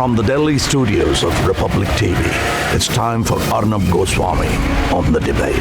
From the Delhi studios of Republic TV, it's time for Arnab Goswami on the debate.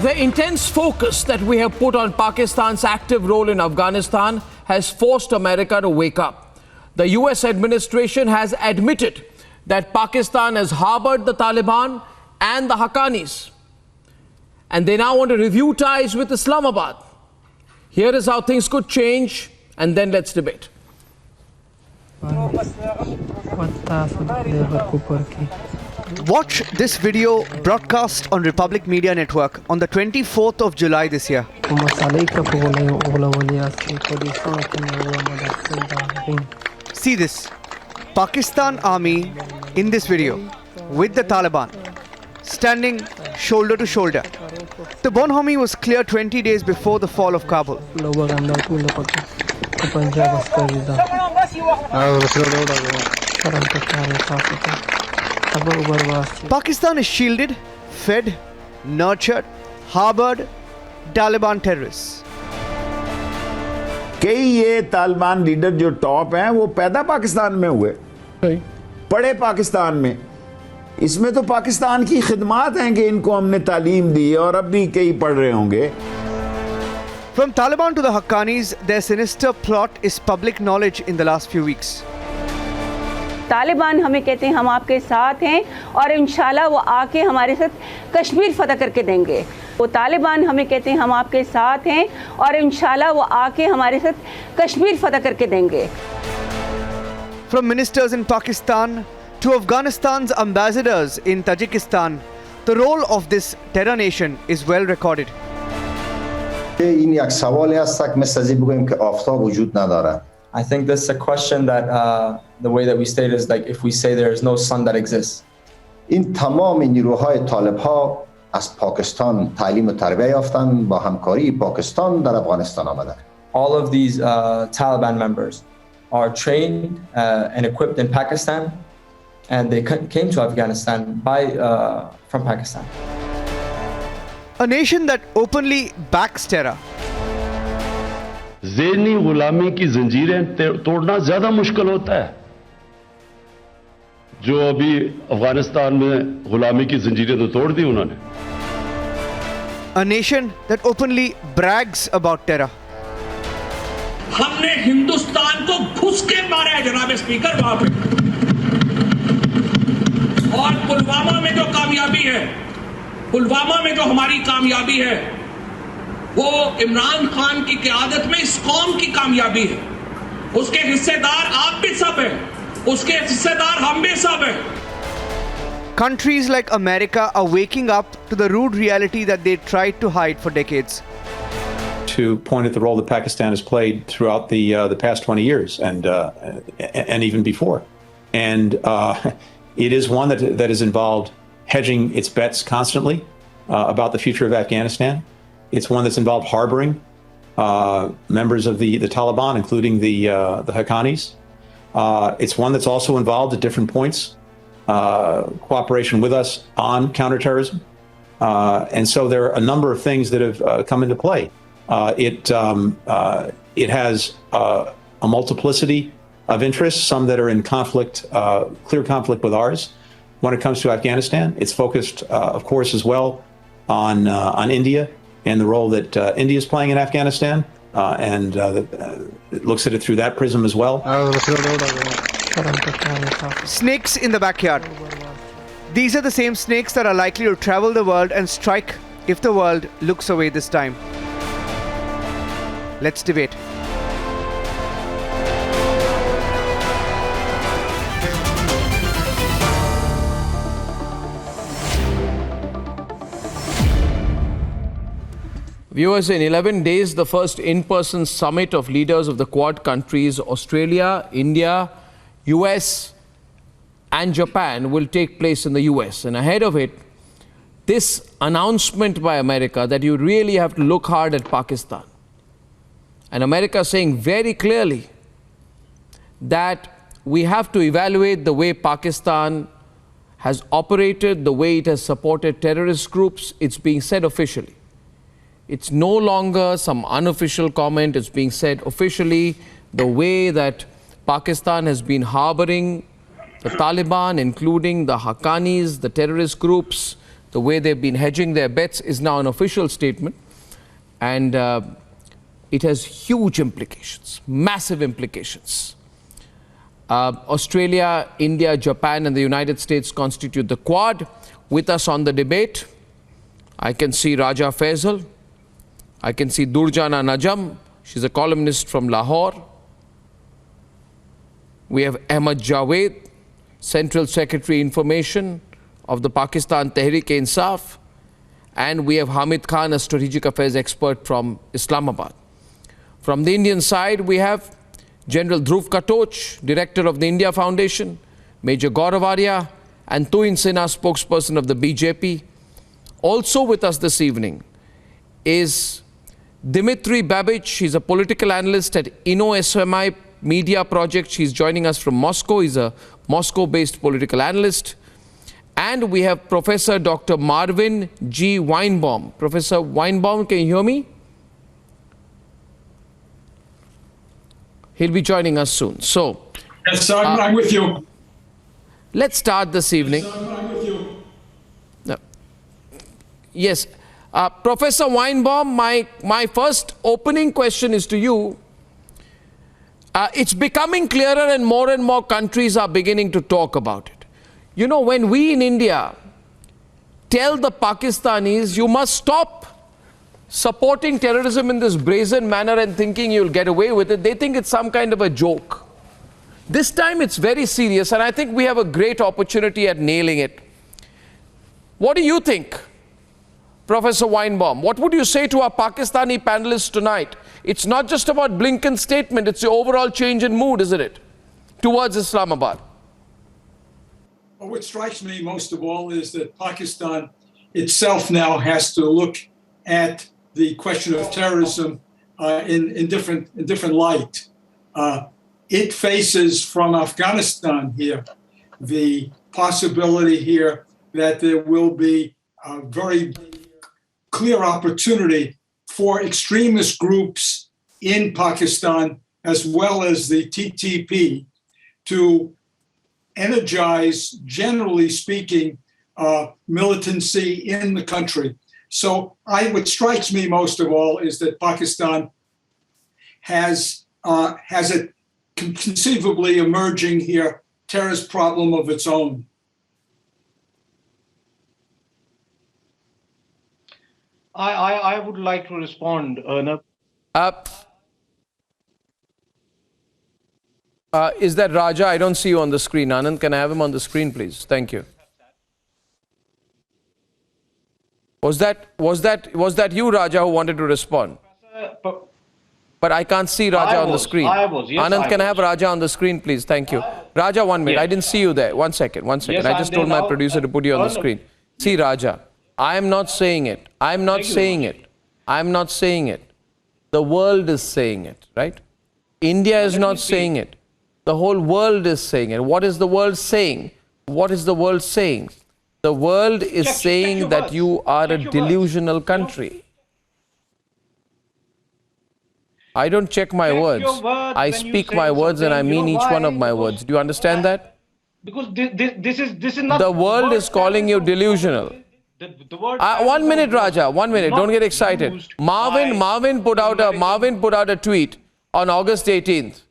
The intense focus that we have put on Pakistan's active role in Afghanistan has forced America to wake up. The US administration has admitted that Pakistan has harbored the Taliban and the Haqqanis, and they now want to review ties with Islamabad. Here is how things could change, and then let's debate. Watch this video broadcast on Republic Media Network on the 24th of July this year. See this. Pakistan Army in this video with the Taliban standing shoulder to shoulder. The bonhomie was clear 20 days before the fall of Kabul. Pakistan is shielded, fed, nurtured, harbored Taliban terrorists. कई ये Taliban leader जो top हैं वो पैदा पाकिस्तान में हुए, पढ़े पाकिस्तान में. इसमें तो पाकिस्तान की खिदमात हैं कि इनको हमने तालीम दी और अब भी कई पढ़ रहे होंगे. From Taliban to the Haqqanis, their sinister plot is public knowledge in the last few weeks. Taliban हमें कहते हैं हम आपके साथ हैं और इंशाल्लाह वो आके हमारे साथ कश्मीर फतह करके देंगे. वो तालिबान हमें कहते हैं हम आपके साथ हैं और इंशाल्लाह वो आके हमारे साथ कश्मीर फतह करके देंगे. From ministers in Pakistan to Afghanistan's ambassadors in Tajikistan, the role of this terror nation is well recorded. این یک سوالی است که مثل از بگوییم که آفتاب وجود نداره. I think this is a question that the way that we state is like if we say there is no sun that exists. این تمام نیروهای طالب ها از پاکستان تعلیم و تربیت یافتند با همکاری پاکستان در افغانستان آمدند. All of these Taliban members are trained and equipped in Pakistan, and they came to Afghanistan from Pakistan. A nation that openly backs terror. ज़हनी गुलामी की जंजीरें तोड़ना ज्यादा मुश्किल होता है. जो अभी अफगानिस्तान में गुलामी की जंजीरें तो तोड़ दी उन्होंने. A nation that openly brags about terror. हमने हिंदुस्तान को घुस के मारा है जनाब स्पीकर वहां पे. और पुलवामा में जो कामयाबी है, पुलवामा में जो हमारी कामयाबी है, वो इमरान खान की क़यादत में इस कौम की कामयाबी है. उसके हिस्सेदार आप भी सब हैं, उसके हिस्सेदार हम भी सब हैं. Countries like America are waking up to the rude reality that they tried to hide for decades. To point at the role that Pakistan has played throughout the past 20 years and even before, and it is one that has involved hedging its bets constantly about the future of Afghanistan. It's one that's involved harboring members of the Taliban, including the Haqqanis. It's one that's also involved at different points cooperation with us on counterterrorism. And so there are a number of things that have come into play. It has a multiplicity of interests, some that are in conflict, clear conflict with ours. When it comes to Afghanistan, it's focused, of course, as well on India and the role that India is playing in Afghanistan, and it looks at it through that prism as well. Snakes in the backyard. These are the same snakes that are likely to travel the world and strike if the world looks away this time. Let's debate. Viewers, in 11 days, the first in-person summit of leaders of the Quad countries, Australia, India, US, and Japan will take place in the US. And ahead of it, this announcement by America that you really have to look hard at Pakistan. And America saying very clearly that we have to evaluate the way Pakistan has operated, the way it has supported terrorist groups. It's being said officially. It's no longer some unofficial comment. It's being said officially. The way that Pakistan has been harboring the Taliban, including the Haqqanis, the terrorist groups, the way they've been hedging their bets is now an official statement. And it has huge implications, massive implications. Australia, India, Japan, and the United States constitute the Quad. With us on the debate, I can see Raja Faisal. I can see Durjana Najam. She's a columnist from Lahore. We have Ahmad Javed, Central Secretary Information of the Pakistan Tehreek-e-Insaf. And we have Hamid Khan, a strategic affairs expert from Islamabad. From the Indian side, we have General Dhruv Katoch, Director of the India Foundation, Major Gaurav Arya, and Tuhin Sinha, spokesperson of the BJP. Also with us this evening is Dimitri Babic. He's a political analyst at InnoSMI Media Project. He's joining us from Moscow. He's a Moscow-based political analyst. And we have Professor Dr. Marvin G. Weinbaum. Professor Weinbaum, can you hear me? He'll be joining us soon. So, yes, sir, I'm with you. Let's start this evening. Yes, sir, I'm with you. No. Yes. Professor Weinbaum, my first opening question is to you. It's becoming clearer and more countries are beginning to talk about it. You know, when we in India tell the Pakistanis, you must stop supporting terrorism in this brazen manner and thinking you'll get away with it, they think it's some kind of a joke. This time it's very serious, and I think we have a great opportunity at nailing it. What do you think, Professor Weinbaum? What would you say to our Pakistani panelists tonight? It's not just about Blinken's statement, it's the overall change in mood, isn't it, towards Islamabad? Well, what strikes me most of all is that Pakistan itself now has to look at the question of terrorism in different light. It faces from Afghanistan here the possibility here that there will be a very clear opportunity for extremist groups in Pakistan, as well as the TTP, to energize, generally speaking, militancy in the country. So what strikes me most of all is that Pakistan has a conceivably emerging here terrorist problem of its own. I would like to respond, Arnab. Is that Raja? I don't see you on the screen. Anand, can I have him on the screen, please? Thank you. Was that you, Raja, who wanted to respond? But I can't see Raja on the screen. Anand, can I have Raja on the screen, please? Thank you. Raja, 1 minute. Yes. I didn't see you there. One second. Yes, I just told my producer to put you on the screen. See, Raja, I am not saying it. I'm not saying it. I'm not saying it. The world is saying it, right? India is not saying it. The whole world is saying it. What is the world saying? What is the world saying? The world is saying that you are a delusional country. I don't check my words. I speak my words and I mean each one of my words. Do you understand that? Because this is not... The world is calling you delusional. 1 minute, Raja. 1 minute. Don't get excited. Marvin put out a tweet on August 18th.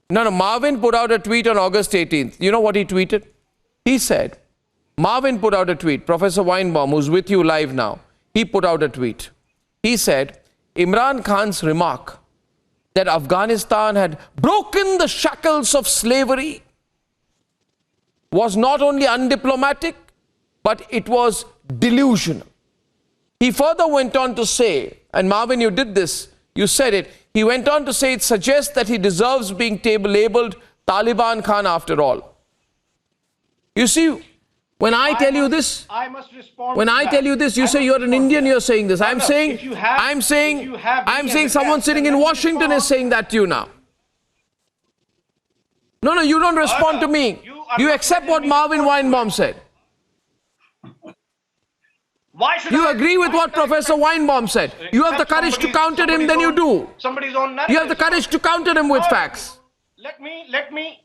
No, Marvin put out a tweet on August 18th. You know what he tweeted? He said, Marvin put out a tweet. Professor Weinbaum, who's with you live now, he put out a tweet. He said, Imran Khan's remark that Afghanistan had broken the shackles of slavery was not only undiplomatic, but it was delusional. He further went on to say, and Marvin, you did this, you said it, he went on to say it suggests that he deserves being labeled Taliban Khan after all. You see, when I tell you this, I must respond. when I tell you this, you say you're an Indian, you're saying this. I'm saying someone sitting in Washington is saying that to you now. No, you don't respond to me. You accept what Marvin Weinbaum said. Why should you agree with what Professor Weinbaum said? You have the courage to counter him, then you do. Somebody's own narrative. You have the courage to counter him with facts. Let me,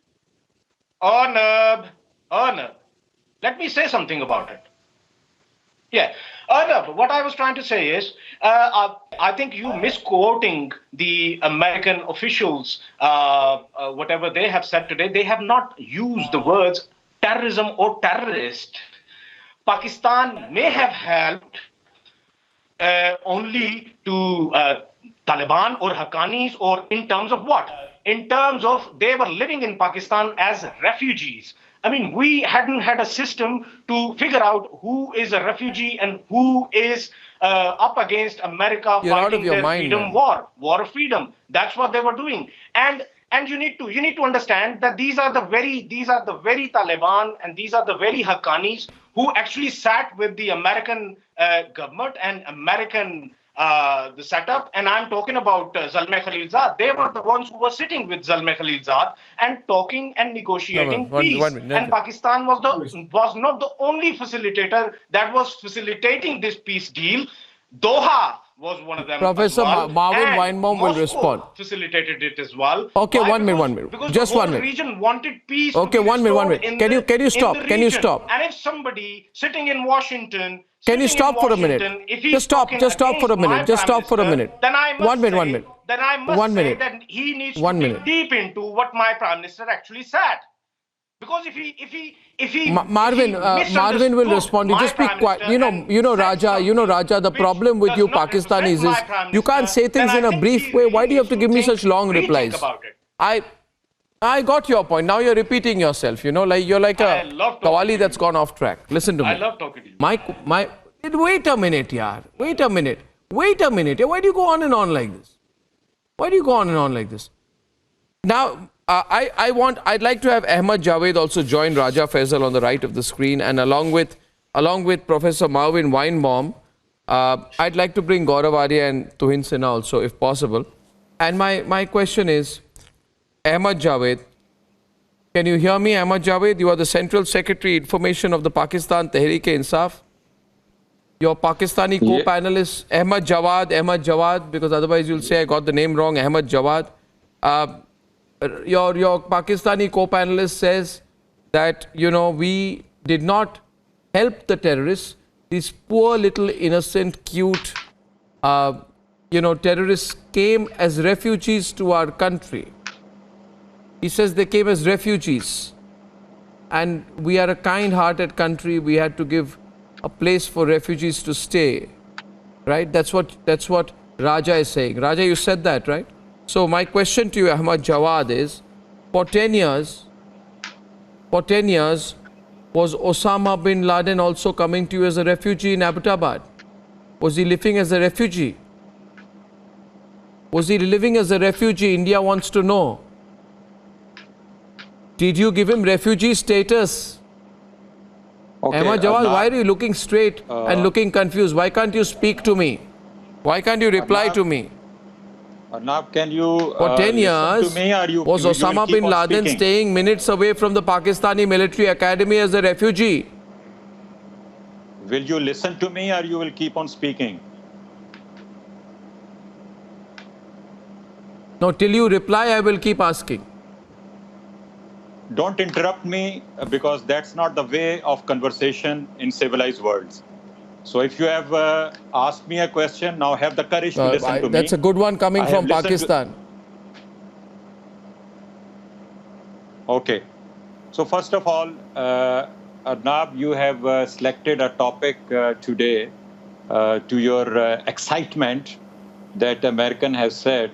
Arnab, let me say something about it. Yeah, Arnab, what I was trying to say is, I think you misquoting the American officials, whatever they have said today. They have not used the words terrorism or terrorist. Pakistan may have helped only to Taliban or Haqqanis, or in terms of what? In terms of they were living in Pakistan as refugees. I mean, we hadn't had a system to figure out who is a refugee and who is up against America fighting their freedom war of freedom. That's what they were doing. And you need to understand that these are the very Taliban and these are the very Haqqanis who actually sat with the American government and American the setup. And I'm talking about Zalmay Khalilzad. They were the ones who were sitting with Zalmay Khalilzad and talking and negotiating peace. And Pakistan was not the only facilitator that was facilitating this peace deal. Doha was one of them. Professor Marvin Weinbaum will respond. Facilitated it as well. Okay, one minute. Because Just the whole 1 minute. region wanted peace. Okay, 1 minute. Can you stop? Can you stop? And if somebody sitting in Washington, can you stop for a minute? Just stop for a minute. Just stop for a minute. Then I must 1 minute. 1 minute. Then I must 1 say minute. that he needs 1 to minute. dig deep into what my prime minister actually said. Because if he Marvin will respond. You just be quiet. You know Raja. The problem with you Pakistanis is you can't say things in a brief way. Why do you have to give me such long replies? I got your point. Now you're repeating yourself. Like you're like a Qawwali that's gone off track. Listen to me. I love talking to you. Wait a minute, yaar. Wait a minute. Why do you go on and on like this? Now, I'd like to have Ahmad Javed also join Raja Faisal on the right of the screen, and along with Professor Marvin Weinbaum, I'd like to bring Gaurav Arya and Tuhin Sinha also, if possible. And my question is, Ahmad Javed, can you hear me, Ahmad Javed? You are the Central Secretary Information of the Pakistan Tehreek-e-Insaf. Your Pakistani co-panelist, Ahmad Jawad, because otherwise you'll say I got the name wrong, Ahmad Jawad. Your Pakistani co-panelist says that, we did not help the terrorists. These poor little innocent, cute, terrorists came as refugees to our country. He says they came as refugees. And we are a kind-hearted country. We had to give a place for refugees to stay. Right? That's what Raja is saying. Raja, you said that, right? So my question to you, Ahmad Jawad, is, for 10 years, was Osama Bin Laden also coming to you as a refugee in Abbottabad? Was he living as a refugee? India wants to know. Did you give him refugee status? Okay, Ahmad Jawad, why are you looking straight and looking confused? Why can't you speak to me? Why can't you reply to me? Arnab, can you for 10 years, to me, or you, was Osama Bin Laden staying minutes away from the Pakistani military academy as a refugee? Will you listen to me, or you will keep on speaking? No, till you reply, I will keep asking. Don't interrupt me, because that's not the way of conversation in civilized worlds. So if you have asked me a question, now have the courage to listen to me. That's a good one coming from Pakistan. Okay. So first of all, Arnab, you have selected a topic today to your excitement that American has said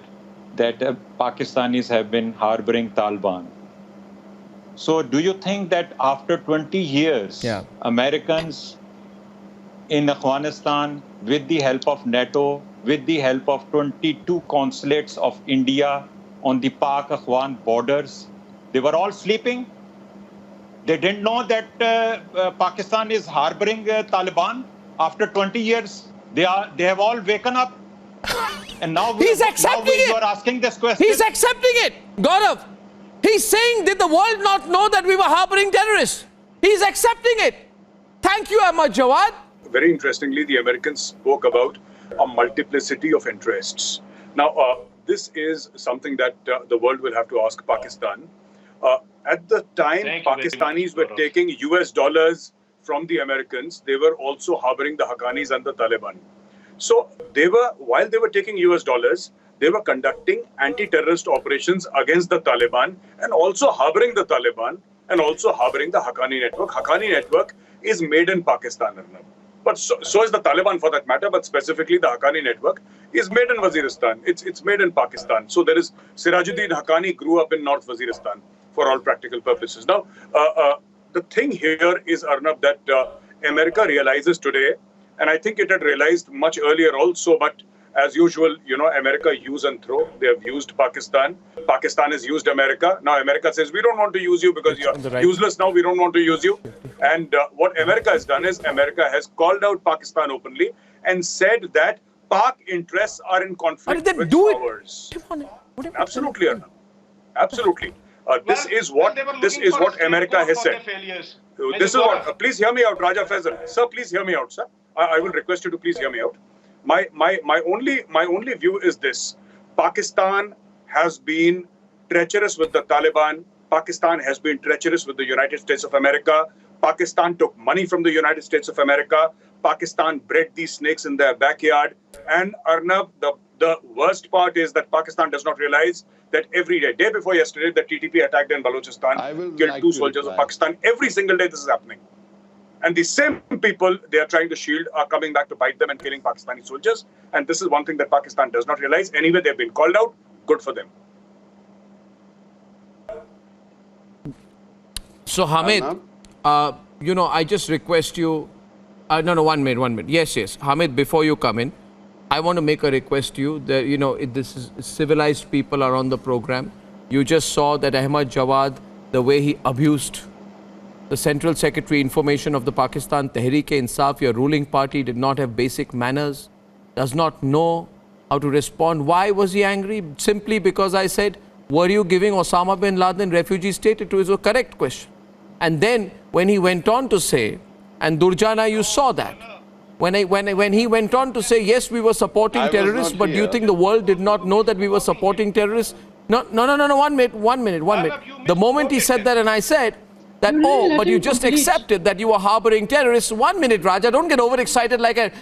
that Pakistanis have been harboring Taliban. So do you think that after 20 years, Americans in Afghanistan with the help of NATO, with the help of 22 consulates of India on the Pak-Afghan borders. They were all sleeping. They didn't know that Pakistan is harboring Taliban. After 20 years, they have all waken up. And now he's accepting it. You are asking this question. He's accepting it, Gaurav. He's saying, did the world not know that we were harboring terrorists? He's accepting it. Thank you, Ahmad Jawad. Very interestingly, the Americans spoke about a multiplicity of interests. Now, this is something that the world will have to ask Pakistan. At the time Pakistanis were taking US dollars from the Americans, they were also harboring the Haqqanis and the Taliban. So while they were taking US dollars, they were conducting anti-terrorist operations against the Taliban and also harboring the Taliban and also harboring the Haqqani network. Haqqani network is made in Pakistan, Arnab. But so is the Taliban for that matter, but specifically the Haqqani network is made in Waziristan. It's made in Pakistan. So there is Sirajuddin Haqqani grew up in North Waziristan for all practical purposes. Now, the thing here is, Arnab, that America realizes today, and I think it had realized much earlier also, but as usual, America use and throw. They have used Pakistan. Pakistan has used America. Now America says, we don't want to use you because you're useless now. We don't want to use you. And what America has done is America has called out Pakistan openly and said that Pak interests are in conflict with ours. Absolutely, Arnab. Absolutely. This is what America has said. This is what. Please hear me out, Raja Faisal. Sir, please hear me out, sir. I will request you to please hear me out. My only view is this: Pakistan has been treacherous with the Taliban. Pakistan has been treacherous with the United States of America. Pakistan took money from the United States of America. Pakistan bred these snakes in their backyard. And Arnab, the worst part is that Pakistan does not realize that every day before yesterday, the TTP attacked in Balochistan, killed 2 soldiers of Pakistan. Every single day this is happening. And the same people they are trying to shield are coming back to bite them and killing Pakistani soldiers. And this is one thing that Pakistan does not realize. Anyway, they've been called out. Good for them. So, Hamid, I just request you... No, 1 minute. Yes. Hamid, before you come in, I want to make a request to you that, this is civilized people are on the program. You just saw that Ahmad Jawad, the way he abused the Central Secretary Information of the Pakistan Tehreek-e-Insaf, your ruling party, did not have basic manners, does not know how to respond. Why was he angry? Simply because I said, were you giving Osama Bin Laden refugee status? It was a correct question. And then when he went on to say, and Durjana, you saw that, when he went on to say, yes, we were supporting terrorists, but do you think the world did not know that we were supporting terrorists? No, 1 minute. The moment he said that and I said, that, but you just accepted that you were harboring terrorists. 1 minute, Raja. Don't get overexcited like a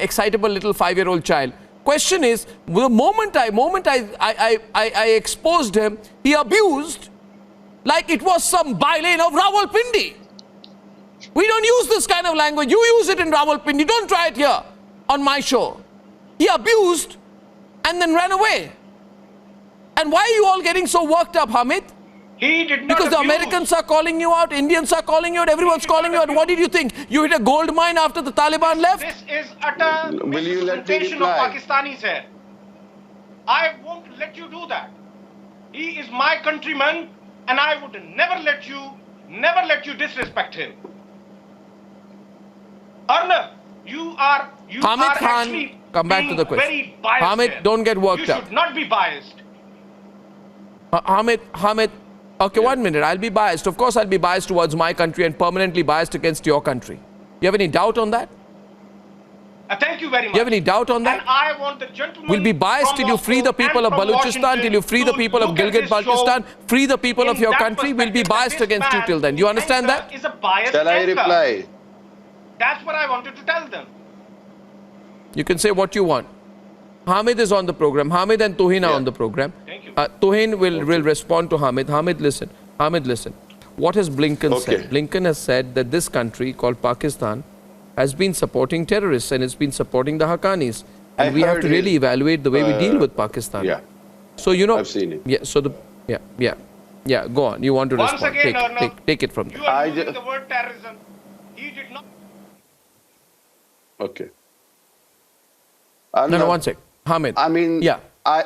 excitable little 5-year-old child. Question is, the moment I exposed him, he abused like it was some bylane of Rawalpindi. We don't use this kind of language. You use it in Rawalpindi. Don't try it here on my show. He abused and then ran away. And why are you all getting so worked up, Hamid? He did not Because the abuse. Americans are calling you out, Indians are calling you out, everyone's calling you out. What did you think? You hit a gold mine after the Taliban left? This is utter misrepresentation of Pakistanis here. I won't let you do that. He is my countryman, and I would never let you disrespect him. Arnab, you are Hamid Khan, actually come back to the question. Very biased Hamid, here. don't get worked up. You should not be biased. Hamid, okay, 1 minute. I'll be biased. Of course, I'll be biased towards my country and permanently biased against your country. You have any doubt on that? Thank you very much. You have any doubt on that? And I want the gentleman We'll be biased till you free the people of Balochistan, till you free the people of Gilgit-Baltistan, free the people of your country. We'll be biased against you till then. Do you understand that? Is a biased Shall I reply? That's what I wanted to tell them. You can say what you want. Hamid is on the program. Hamid and Tuhin are on the program. Thank you. Tuhin will respond to Hamid. Hamid, listen. What has Blinken said? Blinken has said that this country called Pakistan has been supporting terrorists and it's been supporting the Haqqanis. And we have to really evaluate the way we deal with Pakistan. Yeah. So, I've seen it. Yeah, so yeah, go on. You want to respond. Once again, Take it from there. You are using the word terrorism. He did not. Okay. No, one sec. Hamid. I mean, yeah.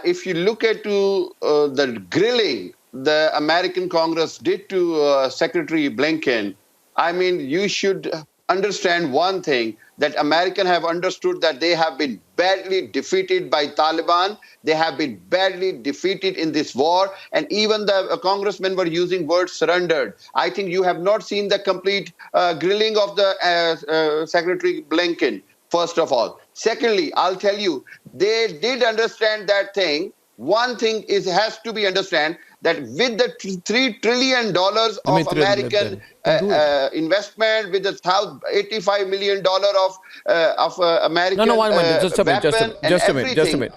If you look at the grilling the American Congress did to Secretary Blinken, I mean, you should understand one thing, that Americans have understood that they have been badly defeated by Taliban. They have been badly defeated in this war. And even the congressmen were using words surrendered. I think you have not seen the complete grilling of the Secretary Blinken, first of all. Secondly, I'll tell you, they did understand that thing. One thing has to be understand that with the $3 trillion of American investment, with the $85 million of American one minute, just a minute.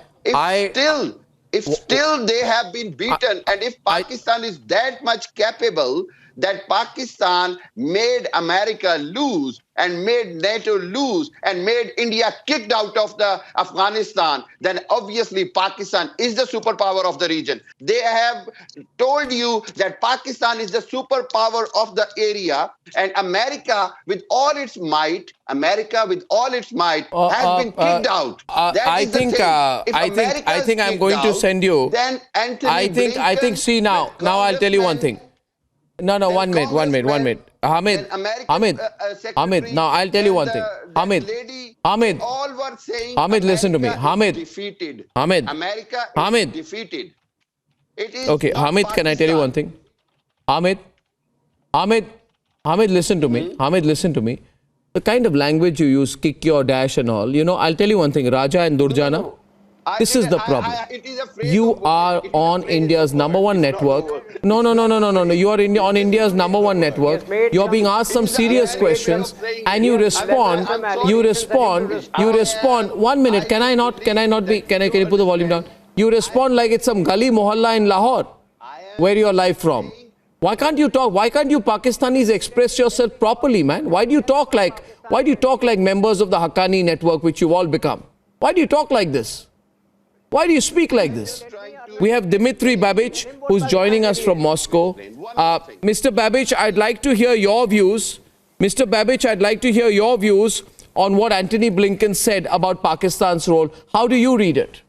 If still they have been beaten, and if Pakistan is that much capable, that Pakistan made America lose and made NATO lose and made India kicked out of the Afghanistan, then obviously Pakistan is the superpower of the region. They have told you that Pakistan is the superpower of the area, and America with all its might, has been kicked out. I think I'm going to send you. Then Anthony see now I'll tell you one thing. No, 1 minute. Hamid, now I'll tell you one thing. Hamid, listen to me. Hamid, defeated. America is defeated. It is okay, Hamid, can I tell you one thing? Hamid, listen to me. Hamid, listen to me. The kind of language you use, kick your dash and all, I'll tell you one thing, Raja and Durjana, this is the problem. You are on India's #1 network. No. You are on India's #1 network. You're being asked some serious questions, and you respond. 1 minute. Can you put the volume down? You respond like it's some gully mohalla in Lahore, where you're live from. Why can't you talk? Why can't you Pakistanis express yourself properly, man? Why do you talk like members of the Haqqani network, which you've all become? Why do you talk like this? Why do you speak like this? We have Dmitry Babich, who's joining us from Moscow. Mr. Babich, I'd like to hear your views. On what Antony Blinken said about Pakistan's role. How do you read it?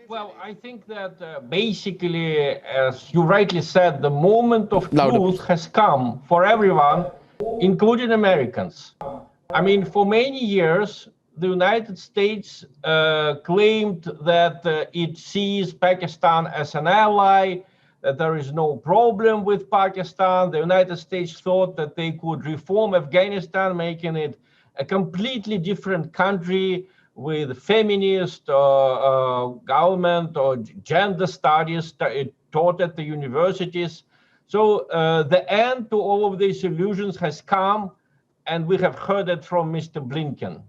Well, I think that basically, as you rightly said, the moment of truth has come for everyone, including Americans. I mean, for many years, the United States claimed that it sees Pakistan as an ally, that there is no problem with Pakistan. The United States thought that they could reform Afghanistan, making it a completely different country with feminist government or gender studies taught at the universities. So the end to all of these illusions has come, and we have heard it from Mr. Blinken.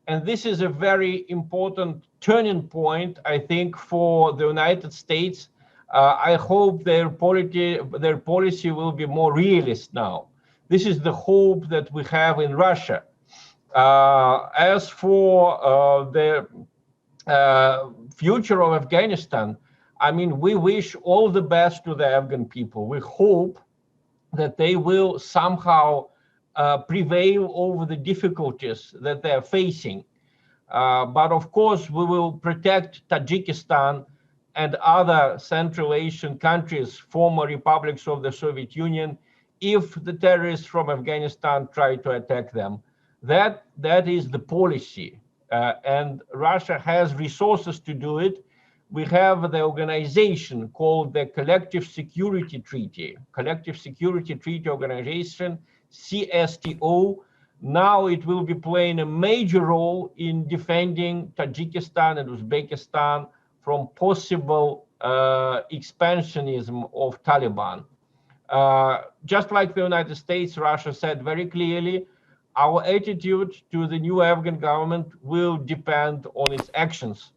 And this is a very important turning point, I think, for the United States. I hope their policy will be more realist now. This is the hope that we have in Russia. As for the future of Afghanistan, I mean, we wish all the best to the Afghan people. We hope that they will somehow prevail over the difficulties that they are facing. But of course, we will protect Tajikistan and other Central Asian countries, former republics of the Soviet Union, if the terrorists from Afghanistan try to attack them. That is the policy. And Russia has resources to do it. We have the organization called the Collective Security Treaty Organization, CSTO. Now it will be playing a major role in defending Tajikistan and Uzbekistan from possible expansionism of Taliban. Just like the United States, Russia said very clearly, our attitude to the new Afghan government will depend on its actions.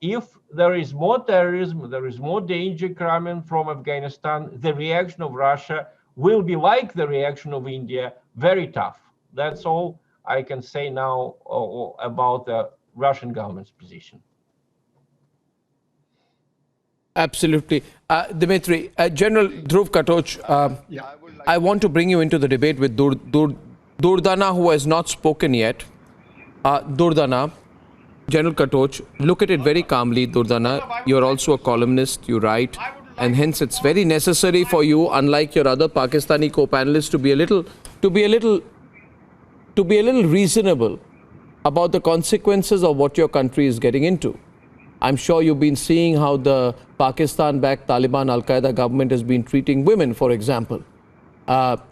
If there is more terrorism, there is more danger coming from Afghanistan, the reaction of Russia will be like the reaction of India, very tough. That's all I can say now about the Russian government's position. Absolutely. Dmitry, General Dhruv Katoch, I want to bring you into the debate with Durdana, who has not spoken yet. Durdana, General Katoch, look at it very calmly, Durdana. You're also a columnist, you write, and hence it's very necessary for you, unlike your other Pakistani co-panelists, to be a little reasonable about the consequences of what your country is getting into. I'm sure you've been seeing how the Pakistan-backed Taliban Al-Qaeda government has been treating women, for example,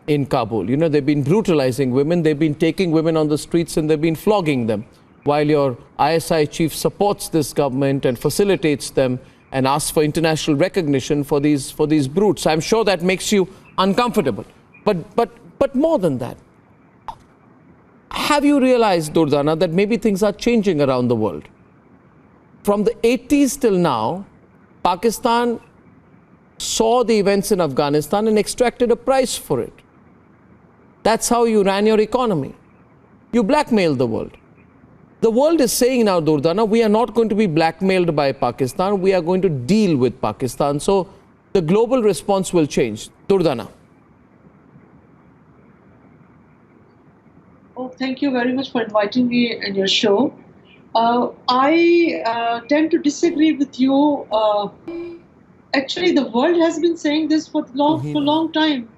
in Kabul. You know, they've been brutalizing women, they've been taking women on the streets and they've been flogging them, while your ISI chief supports this government and facilitates them and asks for international recognition for these brutes. I'm sure that makes you uncomfortable. But more than that, have you realized, Durdana, that maybe things are changing around the world? From the 80s till now, Pakistan saw the events in Afghanistan and extracted a price for it. That's how you ran your economy. You blackmailed the world. The world is saying now, Durdana, we are not going to be blackmailed by Pakistan, we are going to deal with Pakistan. So the global response will change. Durdana. Oh, thank you very much for inviting me in your show. I tend to disagree with you. Actually, the world has been saying this for a long time.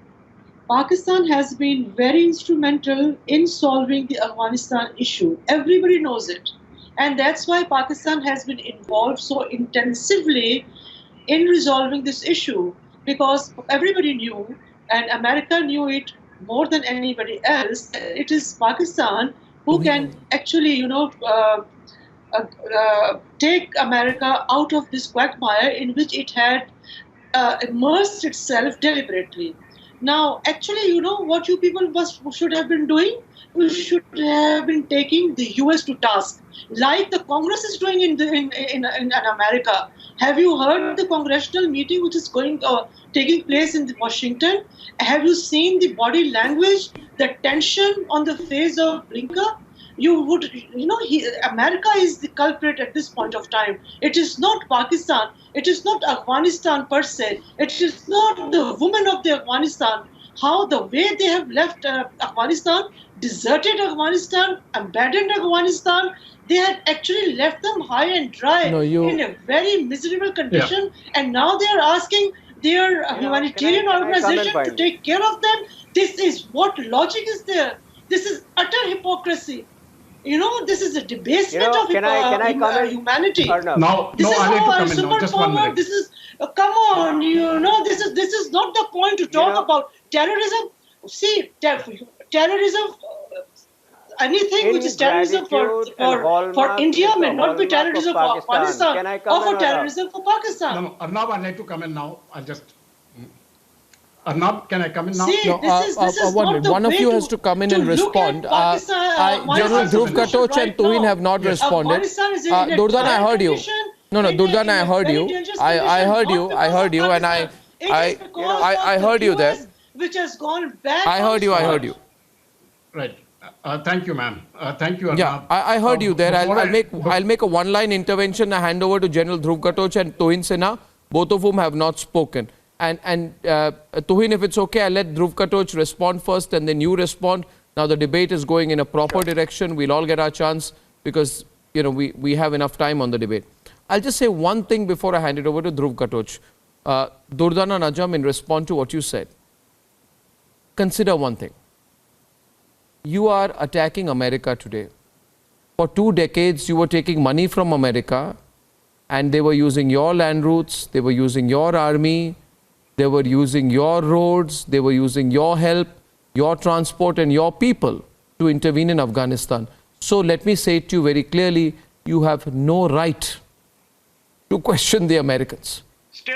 Pakistan has been very instrumental in solving the Afghanistan issue. Everybody knows it. And that's why Pakistan has been involved so intensively in resolving this issue, because everybody knew, and America knew it more than anybody else, it is Pakistan who can actually, take America out of this quagmire in which it had immersed itself deliberately. Now, actually, you know what you people should have been doing? You should have been taking the US to task, like the Congress is doing in America. Have you heard the congressional meeting which is taking place in Washington? Have you seen the body language, the tension on the face of Blinken? America is the culprit at this point of time. It is not Pakistan. It is not Afghanistan per se. It is not the women of the Afghanistan. How the way they have left Afghanistan, deserted Afghanistan, abandoned Afghanistan, they had actually left them high and dry in a very miserable condition. And now they are asking their humanitarian organization to take care of them. This is what logic is there. This is utter hypocrisy. You know, this is a debasement of humanity. This is how I'm super forward. This is, come on, this is not the point to talk about terrorism. See, terrorism, anything which is terrorism for India may not be terrorism for Afghanistan or for terrorism for Pakistan. No, Arnab, I'd like to come in now. Arnab, can I come in now? See, this is one of you has to come in and respond. General Dhruv Katoch and Tuhin have not responded. Durdana, I heard you. No, Durdana, I heard you. I heard you, and I heard you there. Which has gone back. I heard you. Right. Thank you, ma'am. Thank you, Arnab. Yeah, I heard you there. I'll make a one-line intervention. I hand over to General Dhruv Katoch and Tuhin Sinha, both of whom have not spoken. And Tuhin, if it's okay, I'll let Dhruv Katoch respond first and then you respond. Now the debate is going in a proper direction. We'll all get our chance because, we have enough time on the debate. I'll just say one thing before I hand it over to Dhruv Katoch. Durdana Najam, in response to what you said, consider one thing. You are attacking America today. For 2 decades, you were taking money from America and they were using your land routes, they were using your army, they were using your roads, they were using your help, your transport and your people to intervene in Afghanistan. So let me say it to you very clearly, you have no right to question the Americans.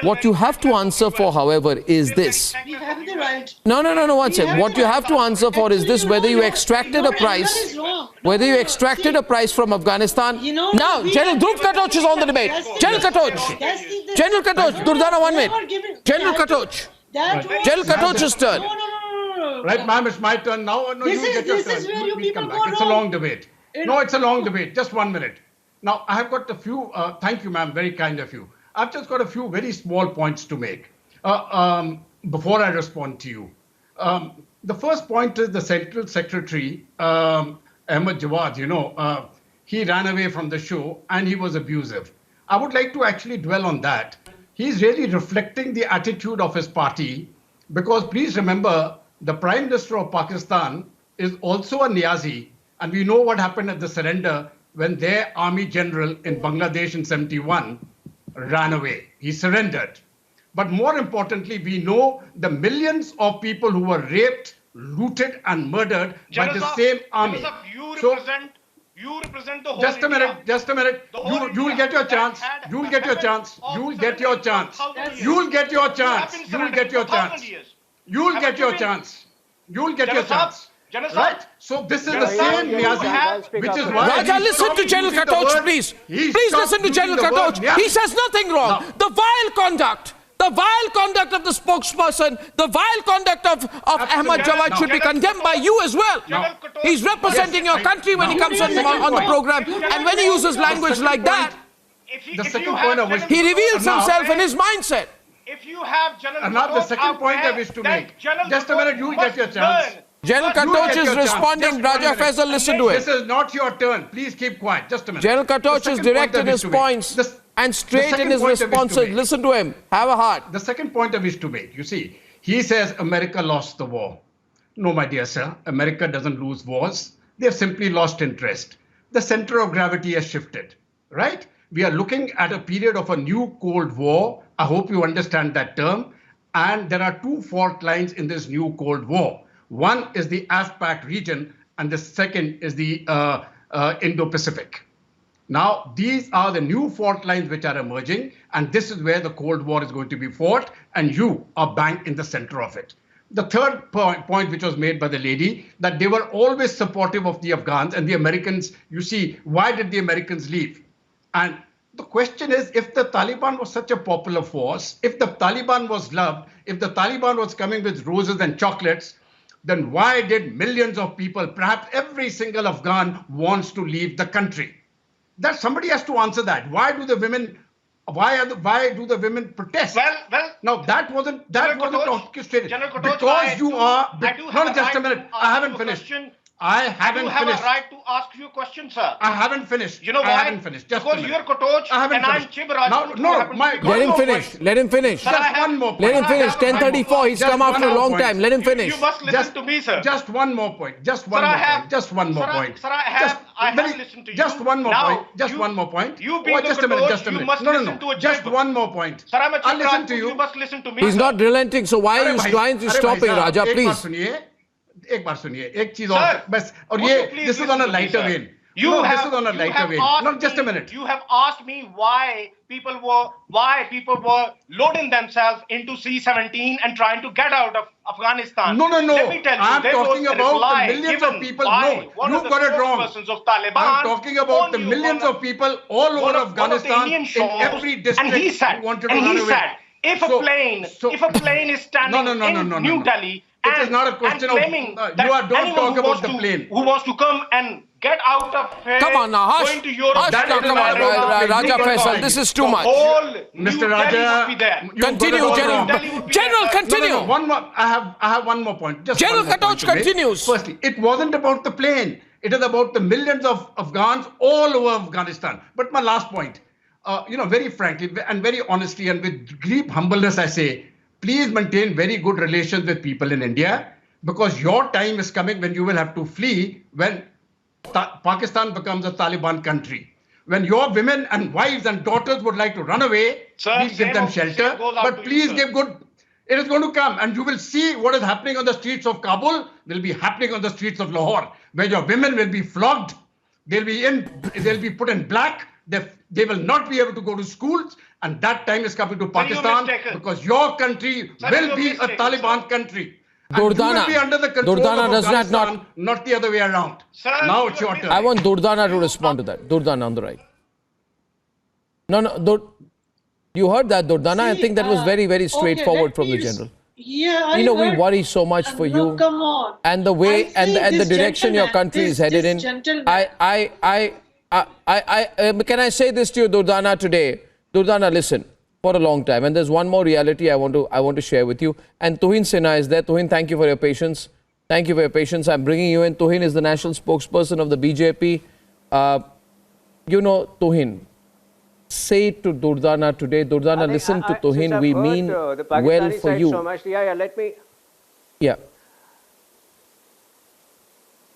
What you have to answer for, however, is this. We have the right. No, one second. What you have to answer for is this, whether you extracted a price, from Afghanistan. Now, General Dhruv Katoch is on the debate. General Katoch, Durdana, 1 minute. General Katoch's turn. Right, ma'am, it's my turn now. No, you get your turn. We'll come back. It's a long debate. No, it's a long debate. Just 1 minute. Now, I have got a few, thank you, ma'am, very kind of you. I've just got a few very small points to make before I respond to you. The first point is the Central Secretary Ahmed Jawad, he ran away from the show and he was abusive. I would like to actually dwell on that. He's really reflecting the attitude of his party, because please remember, the Prime Minister of Pakistan is also a Niazi, and we know what happened at the surrender when their army general in Bangladesh in 71 ran away. He surrendered. But more importantly, we know the millions of people who were raped, looted and murdered by the same army. You represent the whole Just a minute, just a minute. You will get your chance. You will get your chance. You will get your chance. You will get your chance. You will get your chance. You will get your chance. You will get your chance. Right? So this is the same Niazi, which is why... Raja, listen to General Katoch, please. Please listen to General Katoch. He says nothing wrong. The vile conduct of the spokesperson, the vile conduct of Ahmed Jawad should be condemned by you as well. He's representing your country when he comes on the program, and when he uses language like that, he reveals himself and his mindset. If you have General Arnab, the second point I wish to make. Just a minute, you will get your chance. General Katoch is responding. Raja Faisal, listen to it. This is not your turn. Please keep quiet. Just a minute. General Katoch is direct in his points and straight in his responses. Listen to him. Have a heart. The second point I wish to make, you see, he says America lost the war. No, my dear sir, America doesn't lose wars. They have simply lost interest. The center of gravity has shifted, right? We are looking at a period of a new Cold War. I hope you understand that term. And there are two fault lines in this new Cold War. One is the ASPAC region, and the second is the Indo-Pacific. Now, these are the new fault lines which are emerging, and this is where the Cold War is going to be fought, and you are bang in the center of it. The third point which was made by the lady, that they were always supportive of the Afghans and the Americans. You see, why did the Americans leave? And the question is, if the Taliban was such a popular force, if the Taliban was loved, if the Taliban was coming with roses and chocolates, then why did millions of people, perhaps every single Afghan, wants to leave the country? That somebody has to answer that. Why do the women protest? Well. Now that wasn't orchestrated. Because you are. No, just a minute. I haven't finished. I haven't finished. You have a right to ask you a question, sir. I haven't finished. You know why? I haven't finished. Just because you're Katoch and I'm Chibraj. Let him finish. Let him finish. Just one more point. Let him finish. 10:34. He's come after a long time. Let him finish. You must listen to me, sir. Just one more point. Just one more point. Just one more point. Sir, I have listened to you. Just one more point. Just one more point. You being just a minute. Just a minute. You must listen to a just one more point. Sir, I'm a I'll listen to you. You must listen to me. He's not relenting. So why are you trying to stopping, Raja? Please. एक बार सुनिए एक चीज और बस और ये this is on a lighter vein. This is on a lighter vein. No, just a minute. You have asked me why people were loading themselves into C-17 and trying to get out of Afghanistan. No. Let me tell you, I'm talking about the millions of people. No, you've got it wrong. I'm talking about the millions of people all over Afghanistan in every district who wanted to run away. If a plane is standing in New Delhi, it is not a question of don't talk about the plane. Who wants to come and get out of here? Come on now, hush. Going to Europe. Hush, come on, Raja Faisal. This is too much. Mr. Raja, continue, General. General, continue. No, one more. I have one more point. Just General Katoch continues. Firstly, it wasn't about the plane. It is about the millions of Afghans all over Afghanistan. But my last point, very frankly and very honestly and with deep humbleness, I say, please maintain very good relations with people in India, because your time is coming when you will have to flee when Pakistan becomes a Taliban country. When your women and wives and daughters would like to run away, please give them shelter. But please give good. It is going to come, and you will see what is happening on the streets of Kabul will be happening on the streets of Lahore, where your women will be flogged. They'll be put in black. They will not be able to go to schools, and that time is coming to Pakistan, because your country will be a Taliban country. Durdana. You will be under the control Durdana of does Afghanistan, not the other way around. Now it's your turn. I want Durdana to respond to that. Durdana on the right. No. You heard that, Durdana? I think that was very, very straightforward from the general. Yeah, we worry so much for you. Come on. And the way and the direction your country is headed in. Can I say this to you, Durdana, today? Durdana, listen, for a long time. And there's one more reality I want to share with you. And Tuhin Sinha is there. Tuhin, thank you for your patience. Thank you for your patience. I'm bringing you in. Tuhin is the national spokesperson of the BJP. Tuhin, say to Durdana today, Durdana, listen to Tuhin. We mean well for you. So much. Yeah, let me. Yeah.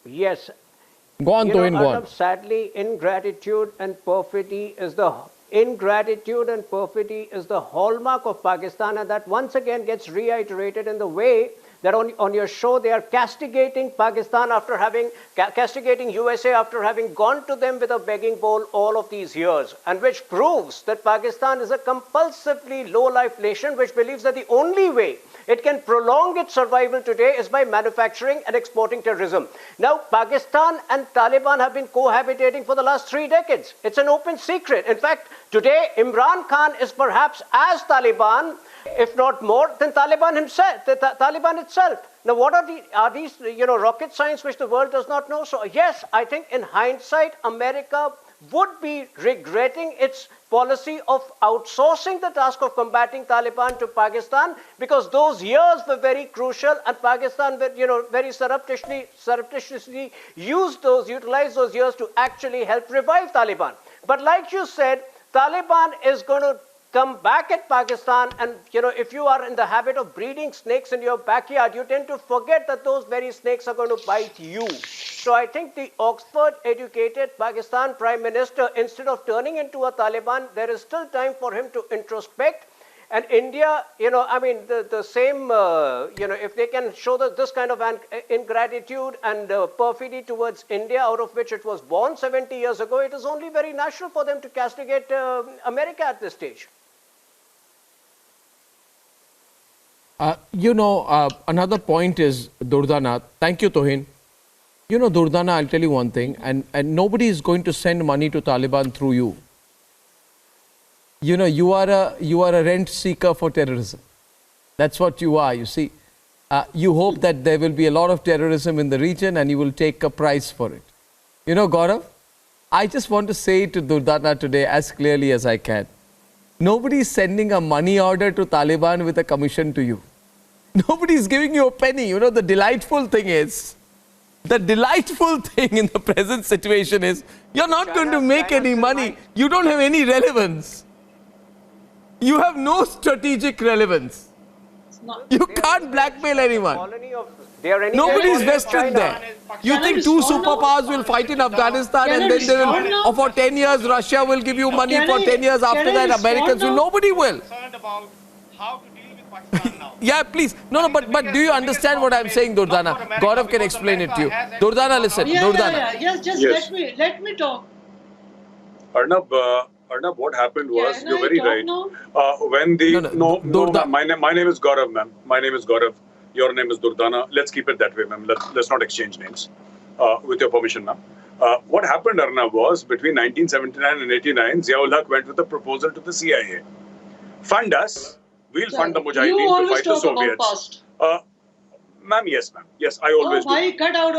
Yes. Go on, Tuhin, go on. Sadly, ingratitude and perfidy is the hallmark of Pakistan, and that once again gets reiterated in the way that on your show they are castigating Pakistan after castigating USA after having gone to them with a begging bowl all of these years, and which proves that Pakistan is a compulsively low-life nation which believes that the only way it can prolong its survival today is by manufacturing and exporting terrorism. Now, Pakistan and Taliban have been cohabitating for the last 3 decades. It's an open secret. In fact, today, Imran Khan is perhaps as Taliban, if not more, than Taliban himself, Taliban itself. Now, what are these rocket science which the world does not know? So, yes, I think in hindsight, America would be regretting its policy of outsourcing the task of combating Taliban to Pakistan, because those years were very crucial, and Pakistan, very surreptitiously utilized those years to actually help revive Taliban. But like you said, Taliban is going to come back at Pakistan, and if you are in the habit of breeding snakes in your backyard, you tend to forget that those very snakes are going to bite you. So I think the Oxford-educated Pakistan Prime Minister, instead of turning into a Taliban, there is still time for him to introspect. And India, the same, if they can show this kind of ingratitude and perfidy towards India, out of which it was born 70 years ago, it is only very natural for them to castigate America at this stage. Another point is, Durdana, thank you, Tuhin. Durdana, I'll tell you one thing, and nobody is going to send money to Taliban through you. You are a rent seeker for terrorism. That's what you are, you see. You hope that there will be a lot of terrorism in the region and you will take a price for it. Gaurav, I just want to say to Durdana today as clearly as I can. Nobody is sending a money order to Taliban with a commission to you. Nobody is giving you a penny. The delightful thing in the present situation is you're not going to make any money. You don't have any relevance. You have no strategic relevance. You can't blackmail anyone. Nobody is vested there. You think 2 superpowers will fight in Afghanistan and then they will, for 10 years, Russia will give you money for 10 years after that, Americans will. Nobody will. Yeah, please. No, but do you understand what I'm saying, Durdana? Gaurav can explain it to you. Durdana, listen. Durdana. Yes, let me talk. Arnab, what happened was, you're very right. My name is Gaurav, ma'am. My name is Gaurav. Your name is Durdana. Let's keep it that way, ma'am. Let's not exchange names. With your permission, ma'am. What happened, Arnab, was between 1979 and 89, Ziaul Haq went with a proposal to the CIA. Fund us. We'll fund the Mujahideen to fight the Soviets. Ma'am, yes, ma'am. Yes, I always do. Come out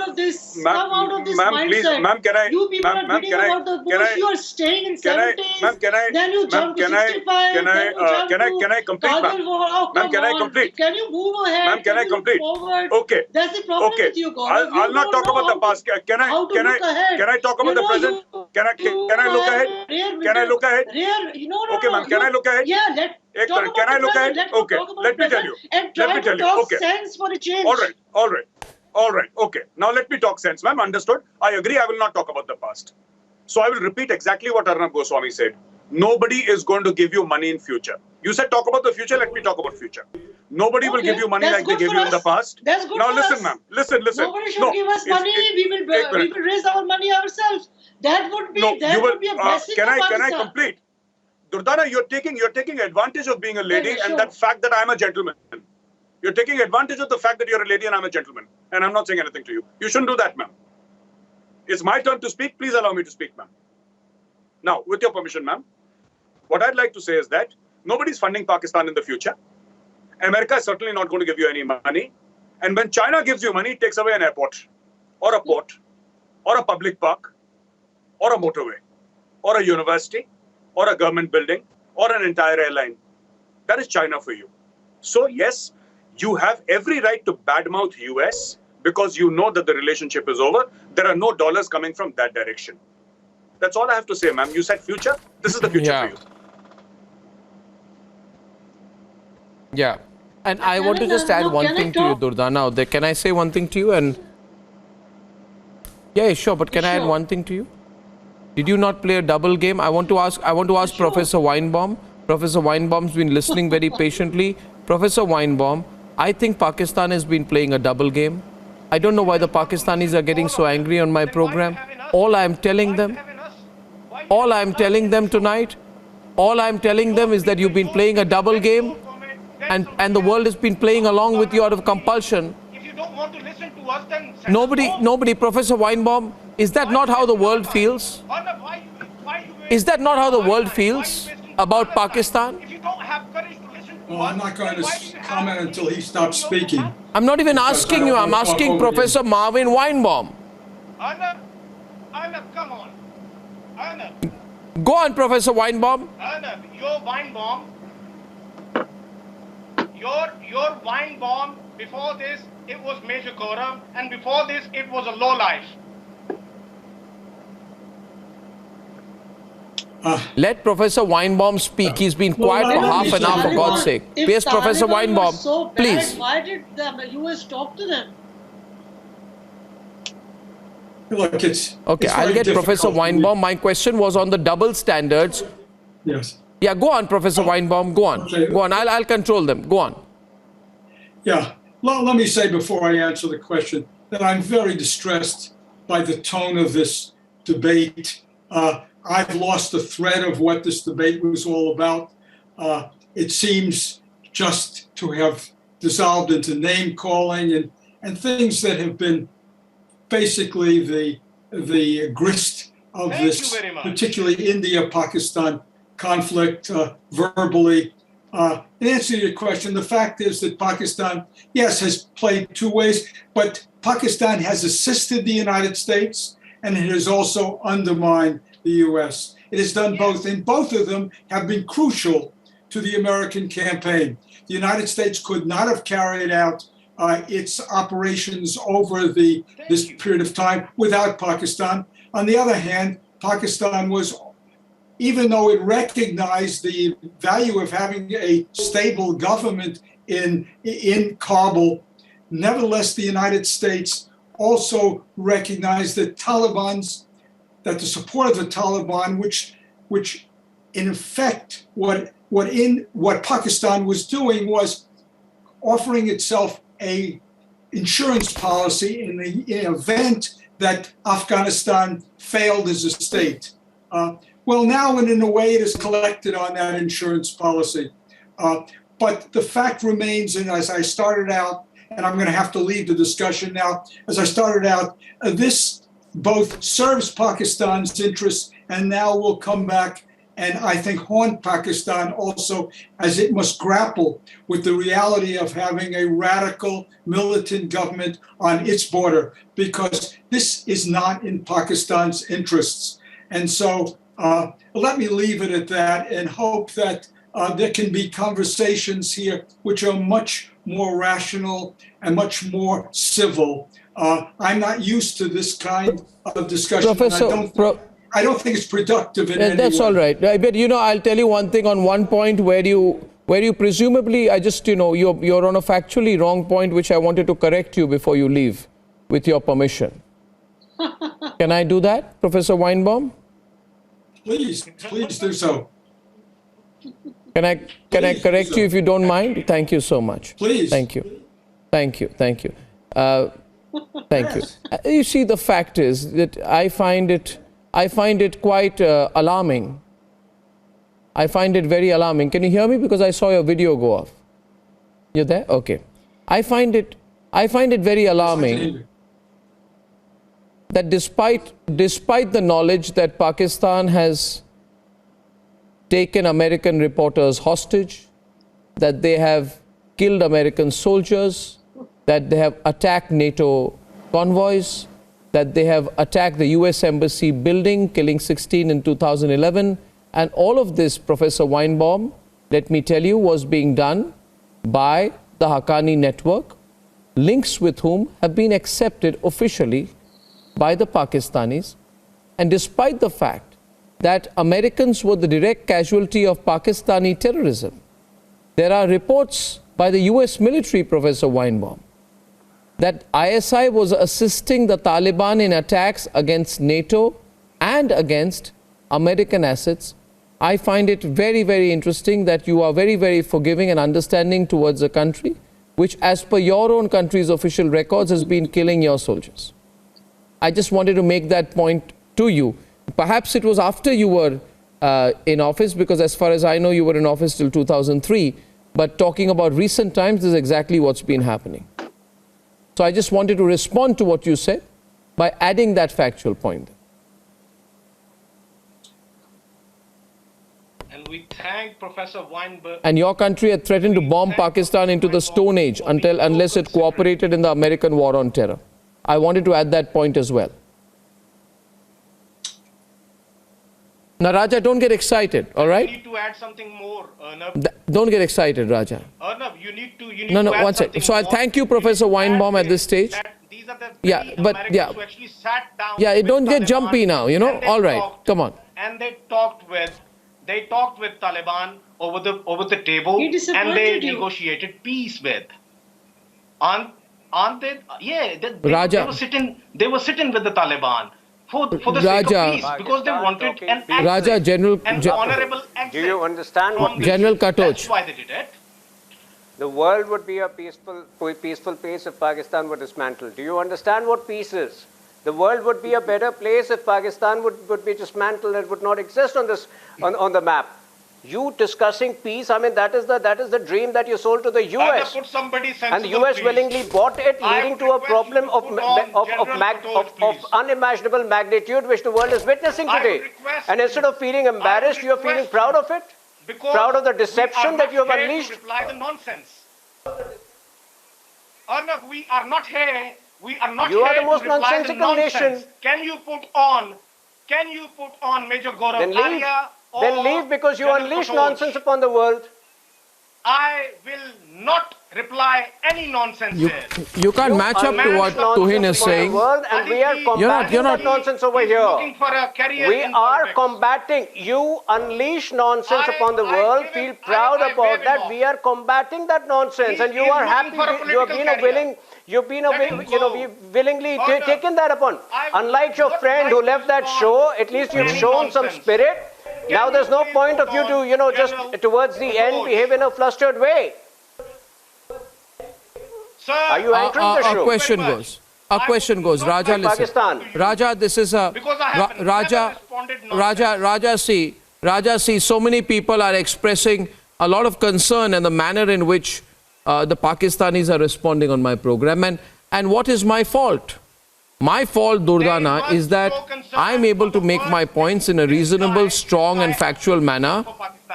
of this mindset. Please, ma'am, can I? You people are reading about the bush. You are staying in 70s. Then you jump to 65. Can I complete, ma'am? Ma'am, can I complete? Can you move ahead? Ma'am, can I complete? Okay. That's the problem with you, Gaurav. I'll not talk about the past. Can I talk about the present? Can I look ahead? Can I look ahead? Okay, ma'am. Can I look ahead? Yeah, can I look ahead? Okay, let me tell you. Let me tell you. Okay. Sense for a change. All right. Okay. Now let me talk sense, ma'am. Understood? I agree. I will not talk about the past. So I will repeat exactly what Arnab Goswami said. Nobody is going to give you money in future. You said talk about the future. Let me talk about future. Nobody will give you money like they gave you in the past. That's good. Now listen, ma'am. Listen. Nobody should give us money. We will raise our money ourselves. That would be a blessing. Can I complete? Durdana, you're taking advantage of being a lady and that fact that I'm a gentleman. You're taking advantage of the fact that you're a lady and I'm a gentleman. And I'm not saying anything to you. You shouldn't do that, ma'am. It's my turn to speak. Please allow me to speak, ma'am. Now, with your permission, ma'am, what I'd like to say is that nobody's funding Pakistan in the future. America is certainly not going to give you any money. And when China gives you money, it takes away an airport or a port or a public park or a motorway or a university or a government building or an entire airline. That is China for you. So yes, you have every right to badmouth US because you know that the relationship is over. There are no dollars coming from that direction. That's all I have to say, ma'am. You said future. This is the future for you. Yeah. And I want to just add one thing to you, Durda. Now, can I say one thing to you? And yeah, sure. But can I add one thing to you? Did you not play a double game? I want to ask Professor Weinbaum. Professor Weinbaum's been listening very patiently. Professor Weinbaum, I think Pakistan has been playing a double game. I don't know why the Pakistanis are getting so angry on my program. All I'm telling them tonight, all I'm telling them is that you've been playing a double game, and the world has been playing along with you out of compulsion. If you don't want to listen to us, then Nobody, Professor Weinbaum, is that not how the world feels? Is that not how the world feels about Pakistan? If you don't have courage to listen to Well, I'm not going to comment until he stops speaking. I'm not even asking you, I'm asking Professor Marvin Weinbaum. Arnab, come on. Arnab. Go on, Professor Weinbaum. Arnab, your Weinbaum, before this, it was Major Khorram, and before this, it was a lowlife. Let Professor Weinbaum speak. He's been quiet for half an hour, for God's sake. Yes, Professor Weinbaum, please. Why did the US talk to them? Look, okay, I'll get Professor Weinbaum. My question was on the double standards. Yes. Yeah, go on, Professor Weinbaum. Go on. Okay. Go on. I'll control them. Go on. Yeah. Let me say before I answer the question that I'm very distressed by the tone of this debate. I've lost the thread of what this debate was all about. It seems just to have dissolved into name calling and things that have been basically the grist of this, particularly India-Pakistan conflict, verbally. In answer to your question, the fact is that Pakistan, yes, has played two ways, but Pakistan has assisted the United States and it has also undermined the U.S. It has done both, and both of them have been crucial to the American campaign. The United States could not have carried out its operations over this period of time without Pakistan. On the other hand, Pakistan was, even though it recognized the value of having a stable government in Kabul, nevertheless, the United States also recognized that the support of the Taliban, which in effect, what Pakistan was doing was offering itself a insurance policy in the event that Afghanistan failed as a state. Well, now, and in a way, it is collected on that insurance policy. But the fact remains, and as I started out, and I'm going to have to leave the discussion now, as I started out, this both serves Pakistan's interests and now will come back and I think haunt Pakistan also, as it must grapple with the reality of having a radical militant government on its border, because this is not in Pakistan's interests. And so let me leave it at that and hope that there can be conversations here which are much more rational and much more civil. I'm not used to this kind of discussion. Professor, I don't think it's productive in any that's way. all right. But I'll tell you one thing on one point where you presumably, you're on a factually wrong point, which I wanted to correct you before you leave, with your permission. Can I do that, Professor Weinbaum? Please do so. Can I correct you if you don't mind? Thank you so much. Please. Thank you. Thank you. You see, the fact is that I find it quite alarming. I find it very alarming. Can you hear me? Because I saw your video go off. You're there? Okay. I find it very alarming that despite the knowledge that Pakistan has taken American reporters hostage, that they have killed American soldiers, that they have attacked NATO convoys, that they have attacked the US Embassy building, killing 16 in 2011. And all of this, Professor Weinbaum, let me tell you, was being done by the Haqqani network, links with whom have been accepted officially by the Pakistanis. And despite the fact that Americans were the direct casualty of Pakistani terrorism, there are reports by the US military, Professor Weinbaum, that ISI was assisting the Taliban in attacks against NATO and against American assets. I find it very, very interesting that you are very, very forgiving and understanding towards a country which, as per your own country's official records, has been killing your soldiers. I just wanted to make that point to you. Perhaps it was after you were in office, because as far as I know, you were in office till 2003. But talking about recent times, this is exactly what's been happening. So I just wanted to respond to what you said by adding that factual point. And we thank Professor Weinberg. And your country had threatened to bomb Pakistan into the Stone Age unless it cooperated in the American war on terror. I wanted to add that point as well. Now, Raja, don't get excited, all right? You need to add something more, Arnab. Don't get excited, Raja. Arnab, you need to No, one second. So I'll thank you, Professor Weinbaum, at this stage. These are the Americans who actually sat down. Don't get jumpy now, you know? All right, come on. And they talked with Taliban over the table, and they negotiated peace with. Aren't they? Yeah, Raja. They were sitting with the Taliban for the sake of peace, because they wanted an access, an honorable access. Do you understand what General Katoch? That's why they did it. The world would be a peaceful place if Pakistan were dismantled. Do you understand what peace is? The world would be a better place if Pakistan would be dismantled and would not exist on the map. You discussing peace, I mean, that is the dream that you sold to the US. And the US willingly bought it, leading to a problem of unimaginable magnitude which the world is witnessing today. And instead of feeling embarrassed, you are feeling proud of it? Proud of the deception that you have unleashed? Arnab, we are not here. We are not you here are the most to reply nonsensical the nation. nonsense. Can you put on Major Gaurav Then leave. Then leave, because you unleash nonsense upon the world. I will not reply any nonsense here. You can't match up to what Tuhin is saying. And we are combating that nonsense over here. We are combating. You unleash nonsense upon the world. Feel proud about that. We are combating that nonsense, and you are happy. You have been a willing. You've been willingly taken that upon. Unlike your friend who left that show, at least you've shown some spirit. Now there's no point of you to, just towards the end behave in a flustered way. Are you entering the show? Our question goes. Raja, listen. Pakistan. Raja, this is a Raja, see, so many people are expressing a lot of concern and the manner in which the Pakistanis are responding on my program. And what is my fault? My fault, Durdana, is that I'm able to make my points in a reasonable, strong and factual manner,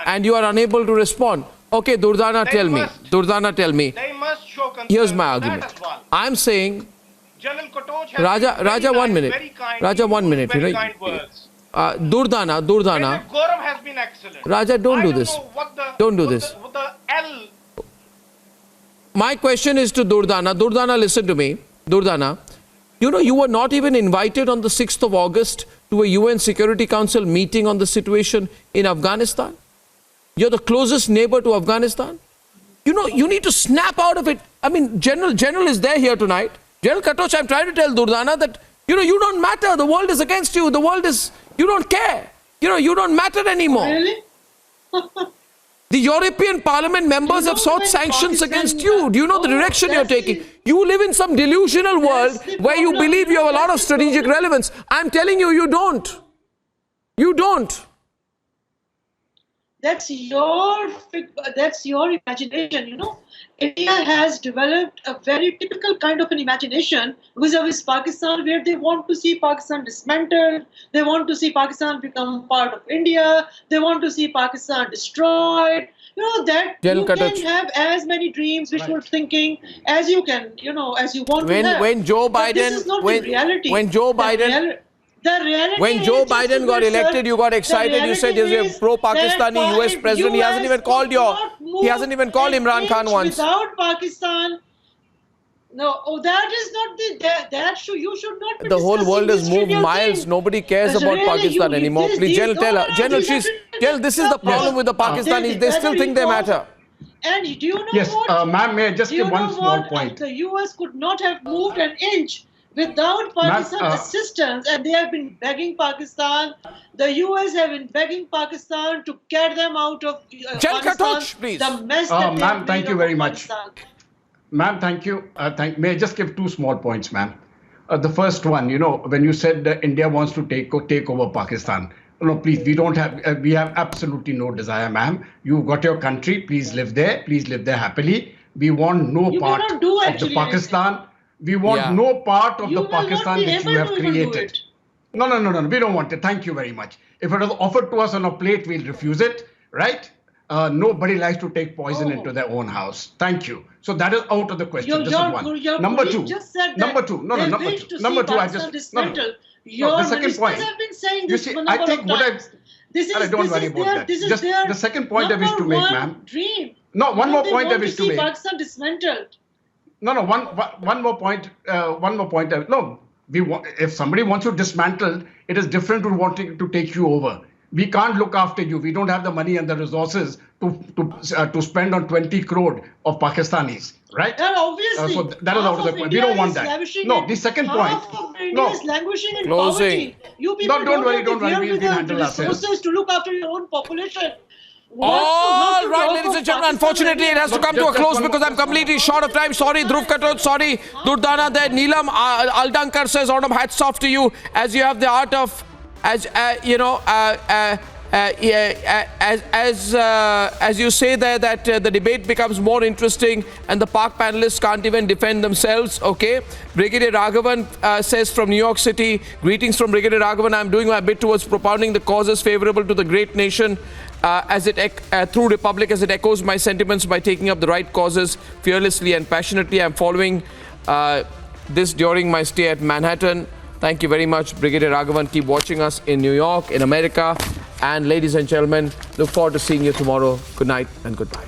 and you are unable to respond. Okay, Durdana, tell me. Durdana, tell me. Here's my argument. I'm saying, Raja, 1 minute. Raja, 1 minute. Durdana. Raja, don't do this. Don't do this. My question is to Durdana. Durdana, listen to me. Durdana. You were not even invited on the 6th of August to a UN Security Council meeting on the situation in Afghanistan. You're the closest neighbor to Afghanistan. You need to snap out of it. I mean, General is there here tonight. General Katoch, I'm trying to tell Durdana that, you don't matter. The world is against you. The world is, you don't care. You don't matter anymore. Really? The European Parliament members have sought sanctions against you. Do you know the direction you're taking? You live in some delusional world where you believe you have a lot of strategic relevance. I'm telling you, you don't. You don't. That's your imagination, India has developed a very typical kind of an imagination vis-a-vis Pakistan, where they want to see Pakistan dismantled, they want to see Pakistan become part of India, they want to see Pakistan destroyed. That you can have as many dreams, wishful thinking as you can, as you want to have. When Joe Biden, this is not the reality. When Joe Biden, When Joe Biden got elected, you got excited. You said he's a pro-Pakistani US president. He hasn't even called Imran Khan once. Without Pakistan, no, that is not the. You should not be. The whole world has moved miles. Nobody cares about Pakistan anymore. Please, General, tell her. General, this is the problem with the Pakistanis. They still think they matter. And do you know yes, what? Ma'am, may I just give one small point? The US could not have moved an inch without Pakistan assistance, and they have been begging Pakistan. The US have been begging Pakistan to get them out of Afghanistan. Please. The mess ma'am, thank you very much. Ma'am, thank you. May I just give two small points, ma'am? The first one, when you said that India wants to take over Pakistan. No, please, we have absolutely no desire, ma'am. You've got your country. Please live there. Please live there happily. We want no part of the Pakistan. We want no part of the Pakistan which you have created. No. We don't want it. Thank you very much. If it was offered to us on a plate, we'll refuse it, right? Nobody likes to take poison into their own house. Thank you. So that is out of the question. This is one. Number two. Number two. I just the second point. Have been saying this I think what I've. Don't worry about that. Just the second point I wish to make, ma'am. Dream. No, one more point I wish to make. Pakistan dismantled. No, one more point. If somebody wants you dismantled, it is different to wanting to take you over. We can't look after you. We don't have the money and the resources to spend on 20 crore of Pakistanis, right? And obviously, so that is out of the point. We don't want that. No, the second point. India is languishing in poverty. You people don't worry. We'll handle ourselves. Resources to look after your own population. All right, ladies and gentlemen, unfortunately it has to come to a close because I'm completely short of time. Sorry, Dhruv Katot, sorry, Durdana there. Neelam Aldankar says, Arnab, hats off to you as you have the art of, as you say there that the debate becomes more interesting and the Pak panelists can't even defend themselves. Okay, Brigadier Raghavan says from New York City, greetings from Brigadier Raghavan. I'm doing my bit towards propounding the causes favorable to the great nation through Republic as it echoes my sentiments by taking up the right causes fearlessly and passionately. I'm following this during my stay at Manhattan. Thank you very much, Brigadier Raghavan. Keep watching us in New York, in America. And ladies and gentlemen, look forward to seeing you tomorrow. Good night and goodbye.